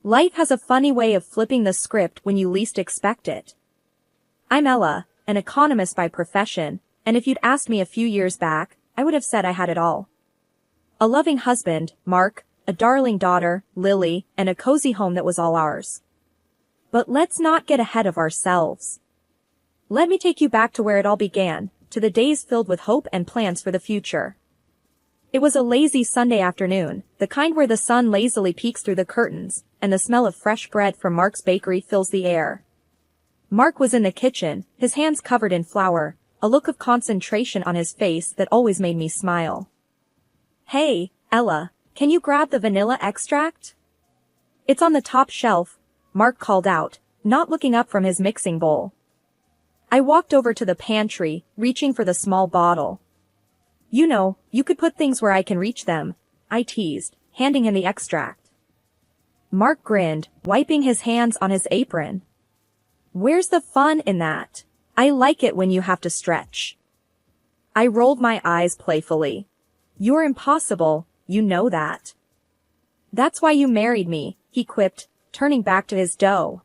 Life has a funny way of flipping the script when you least expect it. I'm Ella, an economist by profession, and if you'd asked me a few years back, I would have said I had it all. A loving husband, Mark, a darling daughter, Lily, and a cozy home that was all ours. But let's not get ahead of ourselves. Let me take you back to where it all began, to the days filled with hope and plans for the future. It was a lazy Sunday afternoon, the kind where the sun lazily peeks through the curtains, and the smell of fresh bread from Mark's bakery fills the air. Mark was in the kitchen, his hands covered in flour, a look of concentration on his face that always made me smile. "Hey, Ella, can you grab the vanilla extract?" "It's on the top shelf," Mark called out, not looking up from his mixing bowl. I walked over to the pantry, reaching for the small bottle. "You know, you could put things where I can reach them," I teased, handing him the extract. Mark grinned, wiping his hands on his apron. "Where's the fun in that? I like it when you have to stretch." I rolled my eyes playfully. "You're impossible, you know that." "That's why you married me," he quipped, turning back to his dough.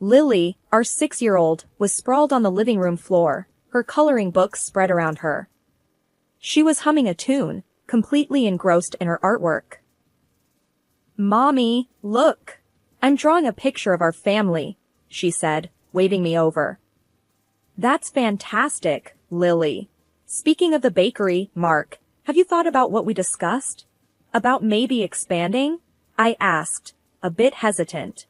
Lily, our 6-year-old, was sprawled on the living room floor, her coloring books spread around her. She was humming a tune, completely engrossed in her artwork. "Mommy, look! I'm drawing a picture of our family," she said, waving me over. "That's fantastic, Lily. Speaking of the bakery, Mark, have you thought about what we discussed? About maybe expanding?" I asked, a bit hesitant.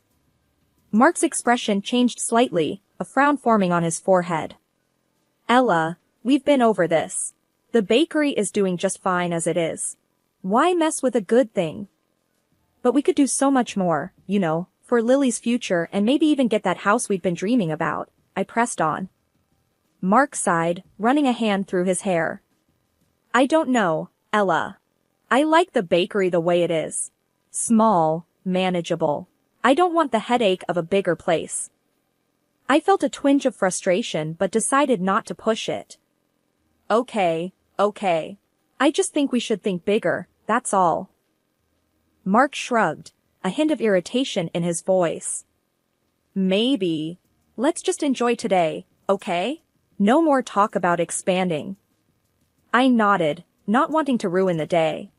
Mark's expression changed slightly, a frown forming on his forehead. "Ella, we've been over this. The bakery is doing just fine as it is. Why mess with a good thing? But we could do so much more, you know, for Lily's future and maybe even get that house we've been dreaming about," I pressed on. Mark sighed, running a hand through his hair. "I don't know, Ella. I like the bakery the way it is. Small, manageable. I don't want the headache of a bigger place." I felt a twinge of frustration but decided not to push it. Okay. I just think we should think bigger, that's all." Mark shrugged, a hint of irritation in his voice. "Maybe. Let's just enjoy today, okay? No more talk about expanding." I nodded, not wanting to ruin the day.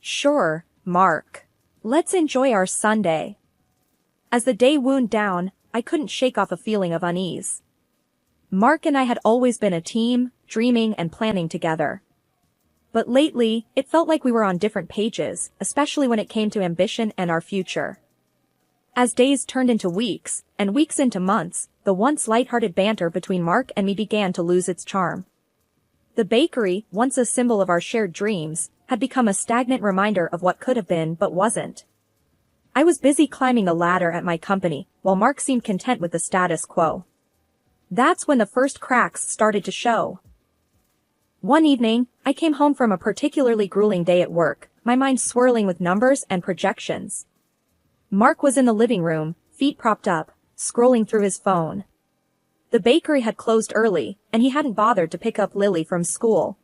"Sure, Mark. Let's enjoy our Sunday." As the day wound down, I couldn't shake off a feeling of unease. Mark and I had always been a team, dreaming and planning together. But lately, it felt like we were on different pages, especially when it came to ambition and our future. As days turned into weeks, and weeks into months, the once lighthearted banter between Mark and me began to lose its charm. The bakery, once a symbol of our shared dreams, had become a stagnant reminder of what could have been but wasn't. I was busy climbing the ladder at my company, while Mark seemed content with the status quo. That's when the first cracks started to show. One evening, I came home from a particularly grueling day at work, my mind swirling with numbers and projections. Mark was in the living room, feet propped up, scrolling through his phone. The bakery had closed early, and he hadn't bothered to pick up Lily from school.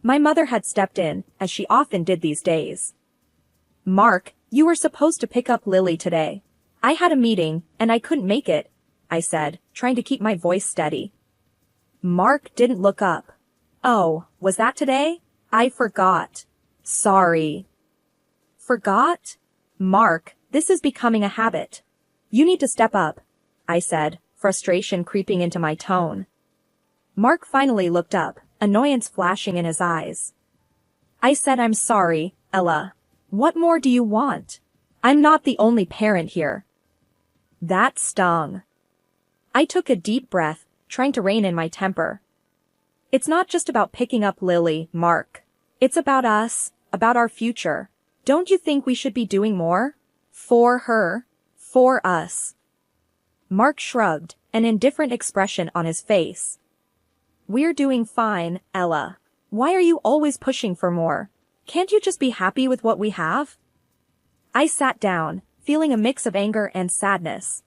My mother had stepped in, as she often did these days. "Mark, you were supposed to pick up Lily today. I had a meeting, and I couldn't make it," I said, trying to keep my voice steady. Mark didn't look up. "Oh, was that today? I forgot. Sorry." "Forgot? Mark, this is becoming a habit. You need to step up," I said, frustration creeping into my tone. Mark finally looked up, annoyance flashing in his eyes. I said, "I'm sorry, Ella. What more do you want? I'm not the only parent here." That stung. I took a deep breath, trying to rein in my temper. "It's not just about picking up Lily, Mark. It's about us, about our future. Don't you think we should be doing more? For her? For us?" Mark shrugged, an indifferent expression on his face. "We're doing fine, Ella. Why are you always pushing for more? Can't you just be happy with what we have?" I sat down, feeling a mix of anger and sadness.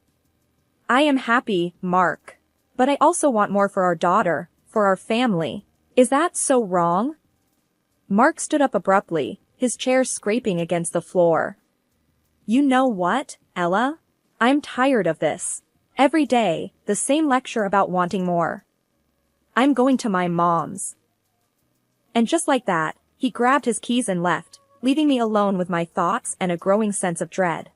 "I am happy, Mark. But I also want more for our daughter, for our family. Is that so wrong?" Mark stood up abruptly, his chair scraping against the floor. You know what, Ella? I'm tired of this. Every day, the same lecture about wanting more. I'm going to my mom's. And just like that, he grabbed his keys and left, leaving me alone with my thoughts and a growing sense of dread.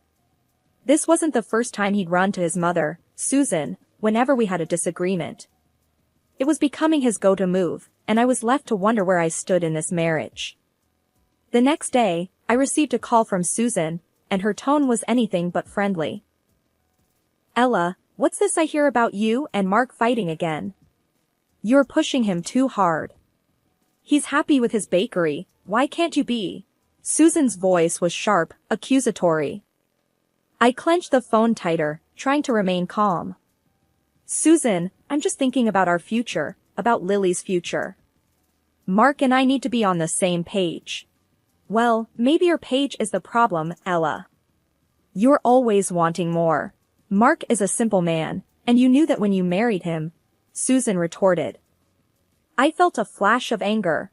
This wasn't the first time he'd run to his mother, Susan, whenever we had a disagreement. It was becoming his go-to move, and I was left to wonder where I stood in this marriage. The next day, I received a call from Susan, and her tone was anything but friendly. Ella, what's this I hear about you and Mark fighting again? You're pushing him too hard. He's happy with his bakery, why can't you be? Susan's voice was sharp, accusatory. I clenched the phone tighter, trying to remain calm. Susan, I'm just thinking about our future, about Lily's future. Mark and I need to be on the same page. Well, maybe your page is the problem, Ella. You're always wanting more. Mark is a simple man, and you knew that when you married him, Susan retorted. I felt a flash of anger.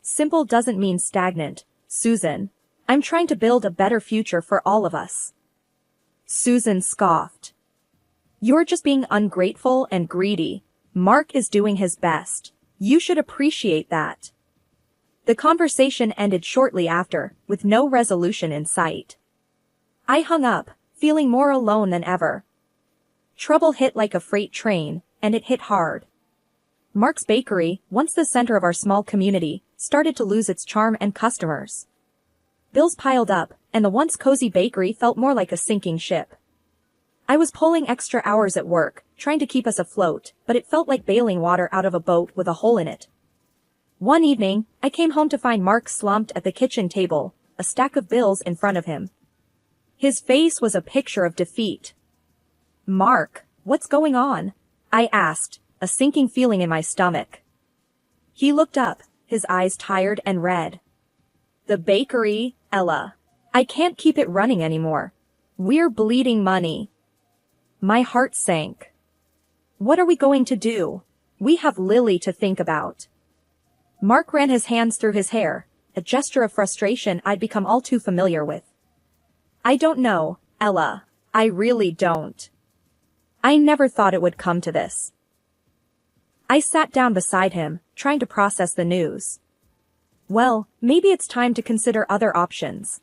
Simple doesn't mean stagnant, Susan. I'm trying to build a better future for all of us. Susan scoffed. You're just being ungrateful and greedy. Mark is doing his best. You should appreciate that. The conversation ended shortly after, with no resolution in sight. I hung up, feeling more alone than ever. Trouble hit like a freight train, and it hit hard. Mark's Bakery, once the center of our small community, started to lose its charm and customers. Bills piled up, and the once cozy bakery felt more like a sinking ship. I was pulling extra hours at work, trying to keep us afloat, but it felt like bailing water out of a boat with a hole in it. One evening, I came home to find Mark slumped at the kitchen table, a stack of bills in front of him. His face was a picture of defeat. Mark, what's going on? I asked, a sinking feeling in my stomach. He looked up, his eyes tired and red. The bakery, Ella. I can't keep it running anymore. We're bleeding money. My heart sank. What are we going to do? We have Lily to think about. Mark ran his hands through his hair, a gesture of frustration I'd become all too familiar with. I don't know, Ella. I really don't. I never thought it would come to this. I sat down beside him, trying to process the news. Well, maybe it's time to consider other options.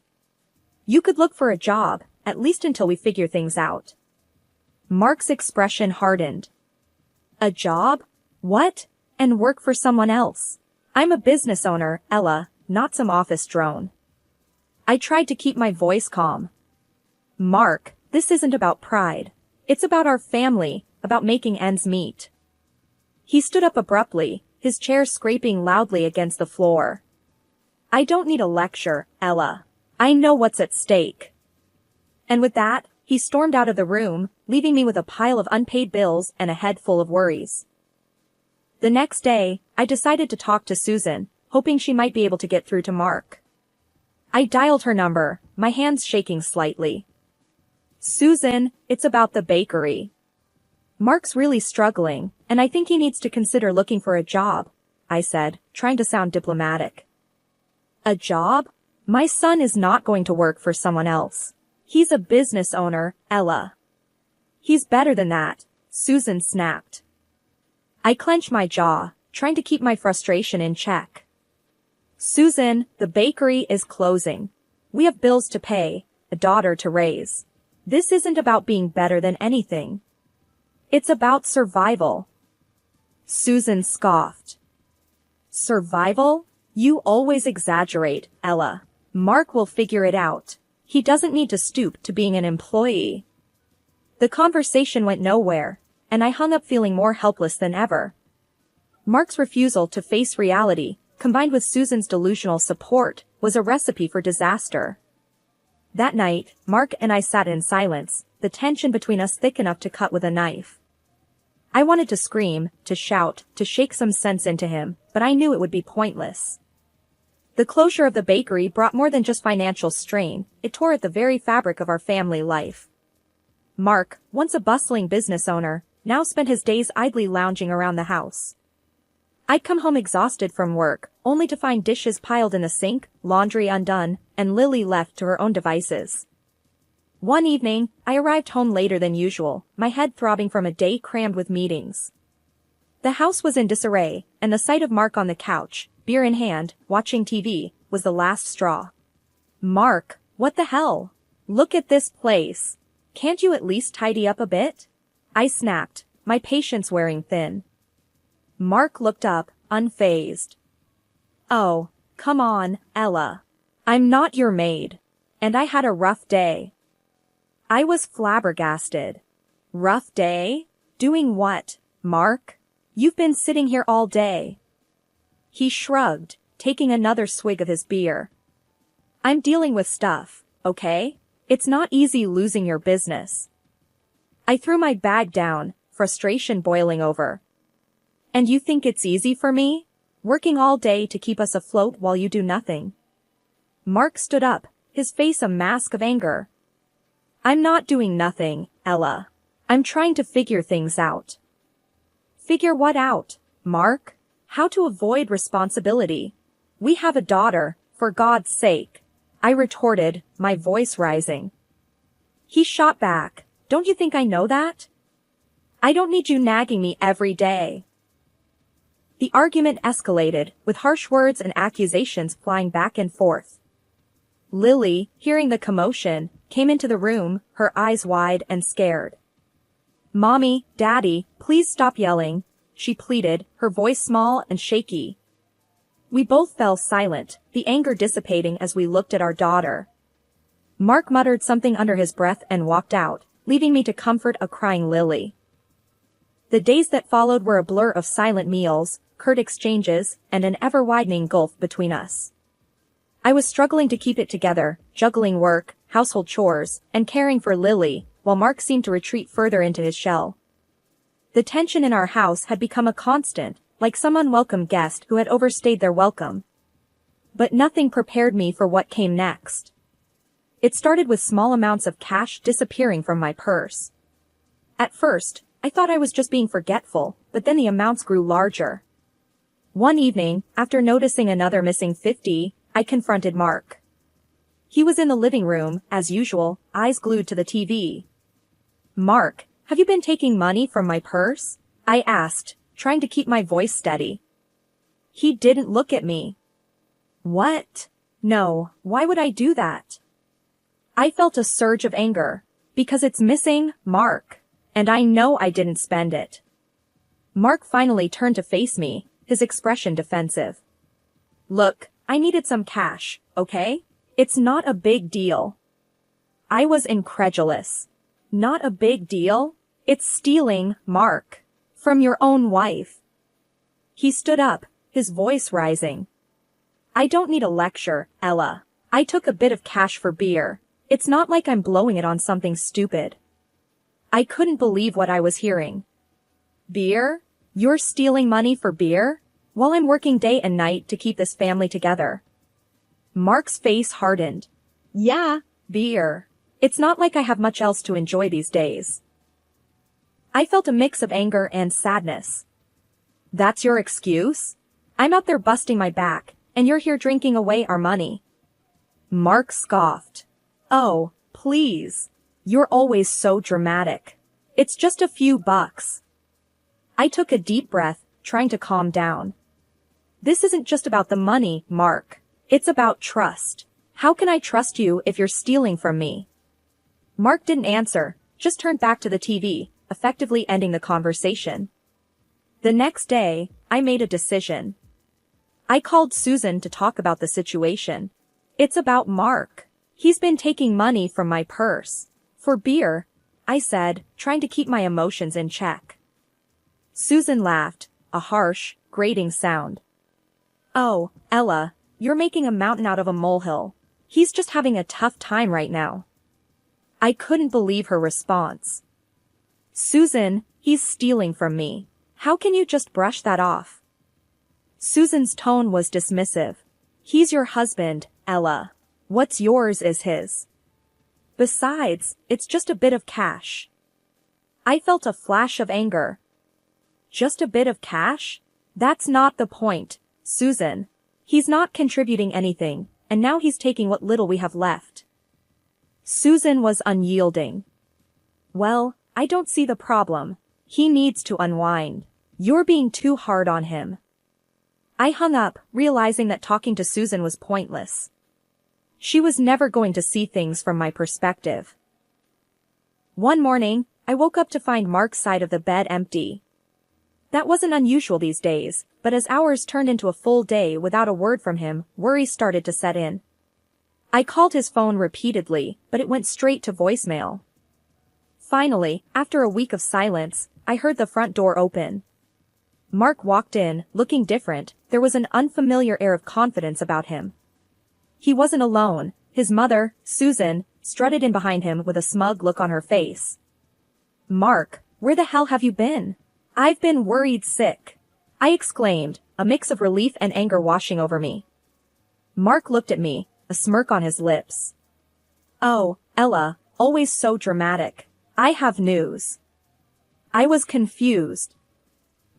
You could look for a job, at least until we figure things out. Mark's expression hardened. A job? What? And work for someone else? I'm a business owner, Ella, not some office drone. I tried to keep my voice calm. Mark, this isn't about pride. It's about our family, about making ends meet. He stood up abruptly, his chair scraping loudly against the floor. I don't need a lecture, Ella. I know what's at stake. And with that, he stormed out of the room, leaving me with a pile of unpaid bills and a head full of worries. The next day, I decided to talk to Susan, hoping she might be able to get through to Mark. I dialed her number, my hands shaking slightly. Susan, it's about the bakery. Mark's really struggling, and I think he needs to consider looking for a job, I said, trying to sound diplomatic. A job? My son is not going to work for someone else. He's a business owner, Ella. He's better than that, Susan snapped. I clenched my jaw, trying to keep my frustration in check. Susan, the bakery is closing. We have bills to pay, a daughter to raise. This isn't about being better than anything. It's about survival. Susan scoffed. Survival? You always exaggerate, Ella. Mark will figure it out. He doesn't need to stoop to being an employee. The conversation went nowhere, and I hung up feeling more helpless than ever. Mark's refusal to face reality, combined with Susan's delusional support, was a recipe for disaster. That night, Mark and I sat in silence, the tension between us thick enough to cut with a knife. I wanted to scream, to shout, to shake some sense into him, but I knew it would be pointless. The closure of the bakery brought more than just financial strain, it tore at the very fabric of our family life. Mark, once a bustling business owner, now spent his days idly lounging around the house. I'd come home exhausted from work, only to find dishes piled in the sink, laundry undone, and Lily left to her own devices. One evening, I arrived home later than usual, my head throbbing from a day crammed with meetings. The house was in disarray, and the sight of Mark on the couch, beer in hand, watching TV, was the last straw. Mark, what the hell? Look at this place. Can't you at least tidy up a bit? I snapped, my patience wearing thin. Mark looked up, unfazed. Oh, come on, Ella. I'm not your maid. And I had a rough day. I was flabbergasted. Rough day? Doing what, Mark? You've been sitting here all day. He shrugged, taking another swig of his beer. I'm dealing with stuff, okay? It's not easy losing your business. I threw my bag down, frustration boiling over. And you think it's easy for me? Working all day to keep us afloat while you do nothing. Mark stood up, his face a mask of anger. I'm not doing nothing, Ella. I'm trying to figure things out. Figure what out, Mark? How to avoid responsibility? We have a daughter, for God's sake. I retorted, my voice rising. He shot back, don't you think I know that? I don't need you nagging me every day. The argument escalated, with harsh words and accusations flying back and forth. Lily, hearing the commotion, came into the room, her eyes wide and scared. Mommy, Daddy, please stop yelling, she pleaded, her voice small and shaky. We both fell silent, the anger dissipating as we looked at our daughter. Mark muttered something under his breath and walked out, leaving me to comfort a crying Lily. The days that followed were a blur of silent meals, curt exchanges, and an ever-widening gulf between us. I was struggling to keep it together, juggling work, household chores, and caring for Lily, while Mark seemed to retreat further into his shell. The tension in our house had become a constant, like some unwelcome guest who had overstayed their welcome. But nothing prepared me for what came next. It started with small amounts of cash disappearing from my purse. At first, I thought I was just being forgetful, but then the amounts grew larger. One evening, after noticing another missing 50, I confronted Mark. He was in the living room, as usual, eyes glued to the TV. Mark, have you been taking money from my purse? I asked, trying to keep my voice steady. He didn't look at me. What? No, why would I do that? I felt a surge of anger. Because it's missing, Mark. And I know I didn't spend it. Mark finally turned to face me, his expression defensive. Look, I needed some cash, okay? It's not a big deal. I was incredulous. Not a big deal? It's stealing, Mark. From your own wife. He stood up, his voice rising. I don't need a lecture, Ella. I took a bit of cash for beer. It's not like I'm blowing it on something stupid. I couldn't believe what I was hearing. Beer? You're stealing money for beer? While I'm working day and night to keep this family together. Mark's face hardened. Yeah, beer. It's not like I have much else to enjoy these days. I felt a mix of anger and sadness. That's your excuse? I'm out there busting my back, and you're here drinking away our money. Mark scoffed. Oh, please. You're always so dramatic. It's just a few bucks. I took a deep breath, trying to calm down. This isn't just about the money, Mark. It's about trust. How can I trust you if you're stealing from me? Mark didn't answer, just turned back to the TV, effectively ending the conversation. The next day, I made a decision. I called Susan to talk about the situation. It's about Mark. He's been taking money from my purse. For beer, I said, trying to keep my emotions in check. Susan laughed, a harsh, grating sound. Oh, Ella, you're making a mountain out of a molehill. He's just having a tough time right now. I couldn't believe her response. Susan, he's stealing from me. How can you just brush that off? Susan's tone was dismissive. He's your husband, Ella. What's yours is his. Besides, it's just a bit of cash. I felt a flash of anger. Just a bit of cash? That's not the point, Susan. He's not contributing anything, and now he's taking what little we have left. Susan was unyielding. Well, I don't see the problem. He needs to unwind. You're being too hard on him. I hung up, realizing that talking to Susan was pointless. She was never going to see things from my perspective. One morning, I woke up to find Mark's side of the bed empty. That wasn't unusual these days, but as hours turned into a full day without a word from him, worry started to set in. I called his phone repeatedly, but it went straight to voicemail. Finally, after a week of silence, I heard the front door open. Mark walked in, looking different. There was an unfamiliar air of confidence about him. He wasn't alone. His mother, Susan, strutted in behind him with a smug look on her face. "Mark, where the hell have you been?" "I've been worried sick," I exclaimed, a mix of relief and anger washing over me. Mark looked at me, a smirk on his lips. "Oh, Ella, always so dramatic. I have news." I was confused.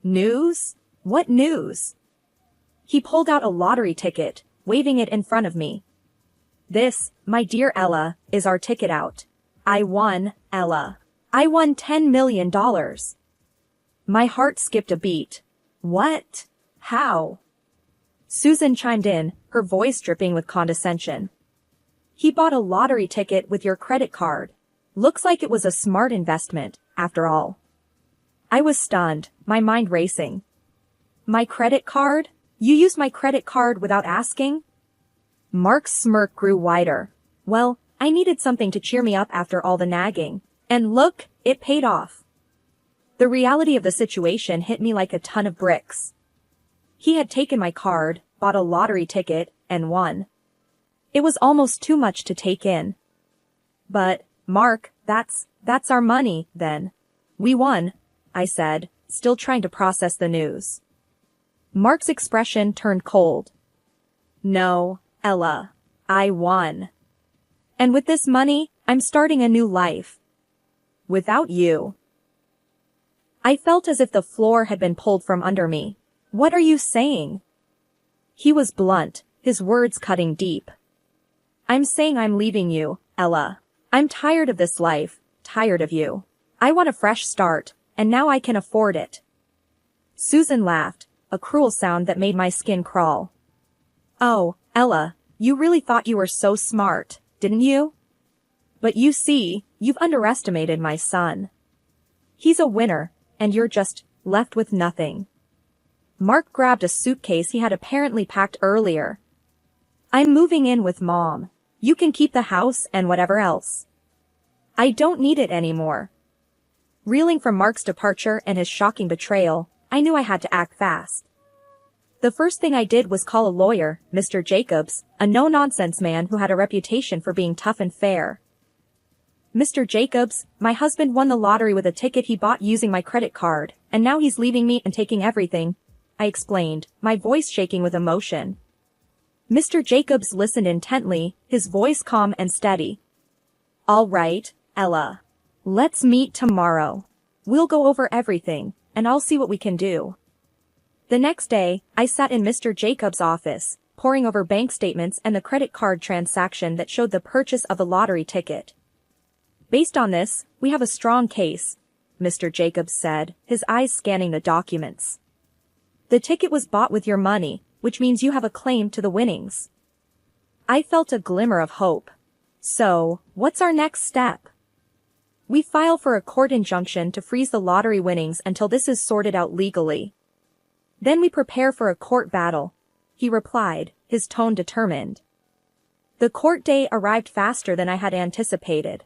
"News? What news?" He pulled out a lottery ticket, waving it in front of me. "This, my dear Ella, is our ticket out. I won, Ella. I won $10 million. My heart skipped a beat. "What? How?" Susan chimed in, her voice dripping with condescension. "He bought a lottery ticket with your credit card. Looks like it was a smart investment, after all." I was stunned, my mind racing. "My credit card? You used my credit card without asking?" Mark's smirk grew wider. Well, I needed something to cheer me up after all the nagging. And look, it paid off. The reality of the situation hit me like a ton of bricks. He had taken my card, bought a lottery ticket, and won. It was almost too much to take in. "But, Mark, that's our money, then." "We won," I said, still trying to process the news. Mark's expression turned cold. "No, Ella, I won. And with this money, I'm starting a new life. Without you." I felt as if the floor had been pulled from under me. "What are you saying?" He was blunt, his words cutting deep. "I'm saying I'm leaving you, Ella. I'm tired of this life, tired of you. I want a fresh start, and now I can afford it." Susan laughed, a cruel sound that made my skin crawl. "Oh, Ella, you really thought you were so smart, didn't you? But you see, you've underestimated my son. He's a winner, and you're just left with nothing." Mark grabbed a suitcase he had apparently packed earlier. "I'm moving in with Mom. You can keep the house and whatever else. I don't need it anymore." Reeling from Mark's departure and his shocking betrayal, I knew I had to act fast. The first thing I did was call a lawyer, Mr. Jacobs, a no-nonsense man who had a reputation for being tough and fair. "Mr. Jacobs, my husband won the lottery with a ticket he bought using my credit card, and now he's leaving me and taking everything," I explained, my voice shaking with emotion. Mr. Jacobs listened intently, his voice calm and steady. "All right, Ella. Let's meet tomorrow. We'll go over everything, and I'll see what we can do." The next day, I sat in Mr. Jacobs' office, poring over bank statements and the credit card transaction that showed the purchase of the lottery ticket. "Based on this, we have a strong case," Mr. Jacobs said, his eyes scanning the documents. "The ticket was bought with your money, which means you have a claim to the winnings." I felt a glimmer of hope. "So, what's our next step?" "We file for a court injunction to freeze the lottery winnings until this is sorted out legally. Then we prepare for a court battle," he replied, his tone determined. The court day arrived faster than I had anticipated.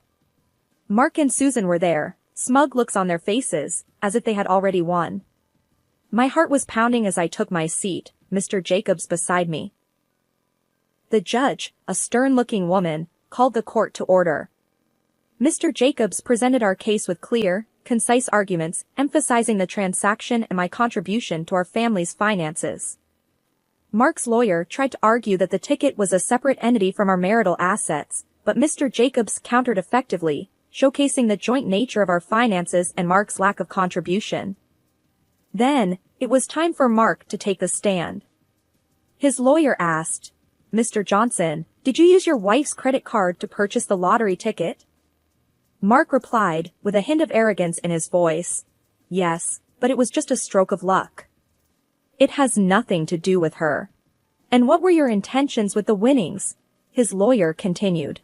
Mark and Susan were there, smug looks on their faces, as if they had already won. My heart was pounding as I took my seat, Mr. Jacobs beside me. The judge, a stern-looking woman, called the court to order. Mr. Jacobs presented our case with clear, concise arguments, emphasizing the transaction and my contribution to our family's finances. Mark's lawyer tried to argue that the ticket was a separate entity from our marital assets, but Mr. Jacobs countered effectively, showcasing the joint nature of our finances and Mark's lack of contribution. Then, it was time for Mark to take the stand. His lawyer asked, "Mr. Johnson, Did you use your wife's credit card to purchase the lottery ticket? Mark replied, with a hint of arrogance in his voice. Yes, but it was just a stroke of luck. It has nothing to do with her. And what were your intentions with the winnings? His lawyer continued.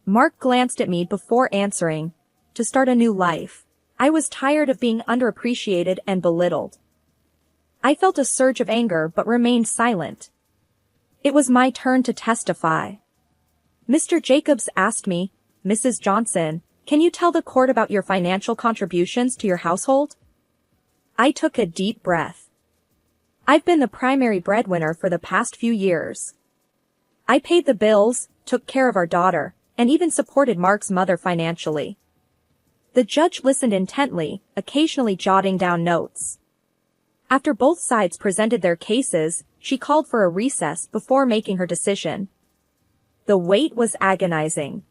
Mark glanced at me before answering. To start a new life. I was tired of being underappreciated and belittled. I felt a surge of anger but remained silent. It was my turn to testify. Mr. Jacobs asked me, Mrs. Johnson, can you tell the court about your financial contributions to your household? I took a deep breath. I've been the primary breadwinner for the past few years. I paid the bills, took care of our daughter, and even supported Mark's mother financially. The judge listened intently, occasionally jotting down notes. After both sides presented their cases, she called for a recess before making her decision. The wait was agonizing.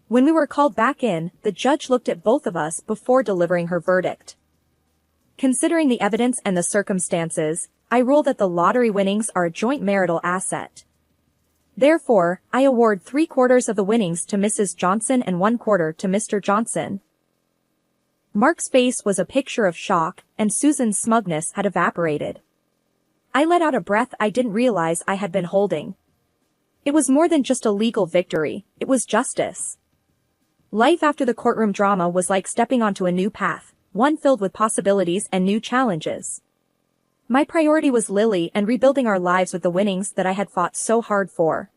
When we were called back in, the judge looked at both of us before delivering her verdict. Considering the evidence and the circumstances, I rule that the lottery winnings are a joint marital asset. Therefore, I award 3/4 of the winnings to Mrs. Johnson and 1/4 to Mr. Johnson. Mark's face was a picture of shock, and Susan's smugness had evaporated. I let out a breath I didn't realize I had been holding. It was more than just a legal victory, it was justice. Life after the courtroom drama was like stepping onto a new path, one filled with possibilities and new challenges. My priority was Lily and rebuilding our lives with the winnings that I had fought so hard for.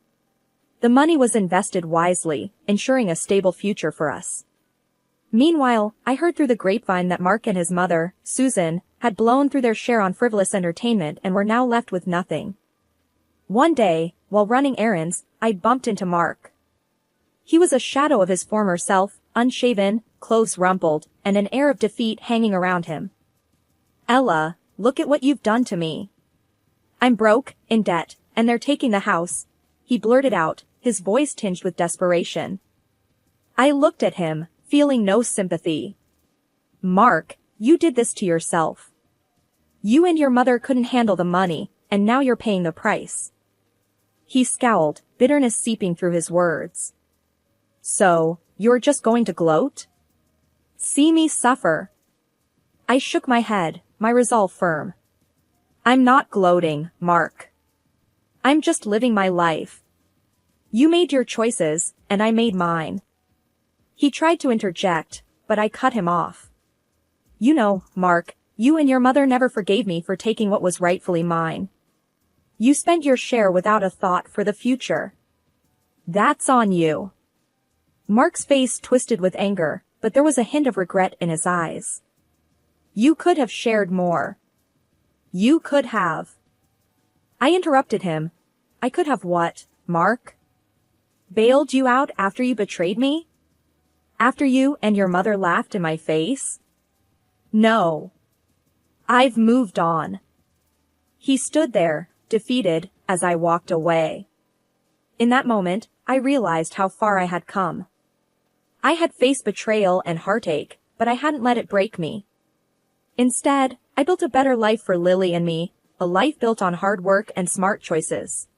The money was invested wisely, ensuring a stable future for us. Meanwhile, I heard through the grapevine that Mark and his mother, Susan, had blown through their share on frivolous entertainment and were now left with nothing. One day, while running errands, I bumped into Mark. He was a shadow of his former self, unshaven, clothes rumpled, and an air of defeat hanging around him. Ella, look at what you've done to me. I'm broke, in debt, and they're taking the house, he blurted out, his voice tinged with desperation. I looked at him, feeling no sympathy. Mark, you did this to yourself. You and your mother couldn't handle the money, and now you're paying the price. He scowled, bitterness seeping through his words. So, you're just going to gloat? See me suffer. I shook my head, my resolve firm. I'm not gloating, Mark. I'm just living my life. You made your choices, and I made mine. He tried to interject, but I cut him off. You know, Mark, you and your mother never forgave me for taking what was rightfully mine. You spent your share without a thought for the future. That's on you. Mark's face twisted with anger, but there was a hint of regret in his eyes. You could have shared more. You could have. I interrupted him. I could have what, Mark? Bailed you out after you betrayed me? After you and your mother laughed in my face? No. I've moved on. He stood there, defeated, as I walked away. In that moment, I realized how far I had come. I had faced betrayal and heartache, but I hadn't let it break me. Instead, I built a better life for Lily and me, a life built on hard work and smart choices.